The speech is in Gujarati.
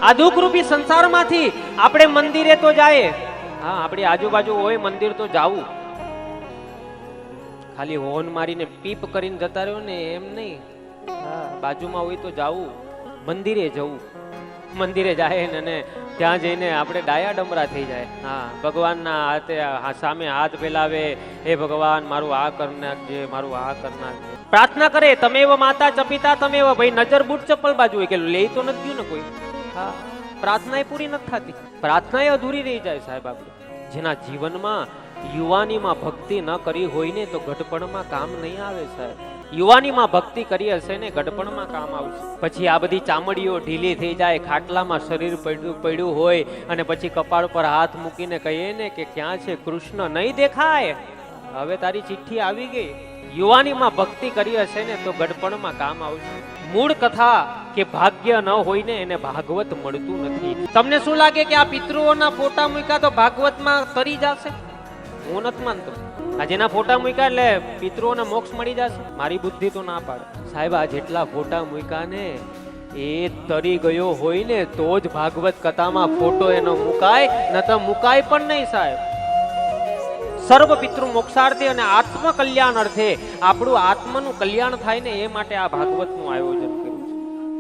આ દુઃખરૂપી સંસારમાંથી આપણે મંદિરે તો જાય, હા આપણી આજુબાજુ હોય મંદિર તો જાવું, ખાલી હોન મારીને પીપ કરીને જતા રહ્યો ને એમ નહીં, હા બાજુમાં હોય તો જાવું, મંદિરે જવું, મંદિરે જાય ને ત્યાં જઈને આપણે ડાયા ડમરા થઈ જાય, હા ભગવાનના હાથે સામે હાથ ફેલાવે, હે ભગવાન મારું આ કર નાખજે, મારું આ કર નાખજે, પ્રાર્થના કરે, તમેવ માતા ચ પિતા તમેવ, ભાઈ નજર બૂટ ચપ્પલ બાજુ હોય કે લે તો નથી ગયું ને કોઈ, હા પ્રાર્થના એ પૂરી નથી થતી, પ્રાર્થના એ અધૂરી રહી જાય સાહેબ. આપણે જેના જીવનમાં યુવાનીમાં ભક્તિ ન કરી હોય ને તો ગઢપણમાં કામ નહીં આવે સાહેબ. યુવાનીમાં ભક્તિ કરી હશે ને ગઢપણમાં કામ આવશે. પછી આ બધી ચામડીઓ ઢીલી થઈ જાય, ખાટલામાં શરીર પડ્યું હોય અને પછી કપાળ પર હાથ મૂકીને કહીએ ને કે ક્યાં છે કૃષ્ણ, નહીં દેખાય, હવે તારી ચિઠ્ઠી આવી ગઈ. યુવાનીમાં ભક્તિ કરી હશે ને તો ગઢપણમાં કામ આવશે. મૂળ કથા કે ભાગ્ય ન હોય ને એને ભાગવત મળતું નથી. તમને શું લાગે કે આ પિતૃઓના ફોટા મૂક્યા તો ભાગવતમાં તરી જશે? હું નથી માનતો. આ જેના ફોટા મૂક્યા એટલે પિતૃઓને મોક્ષ મળી જશે, મારી બુદ્ધિ તો ના પાડે સાહેબ. આ જેટલા ફોટા મૂક્યા ને એ તરી ગયો હોય ને તો જ ભાગવત કથામાં ફોટો એનો મુકાય, ન તો મુકાય પણ નહીં સાહેબ. સર્વ પિતૃ મોક્ષાર્થે અને આત્મ કલ્યાણ અર્થે આપણું આત્મનું કલ્યાણ થાય ને એ માટે આ ભાગવતનું આયોજન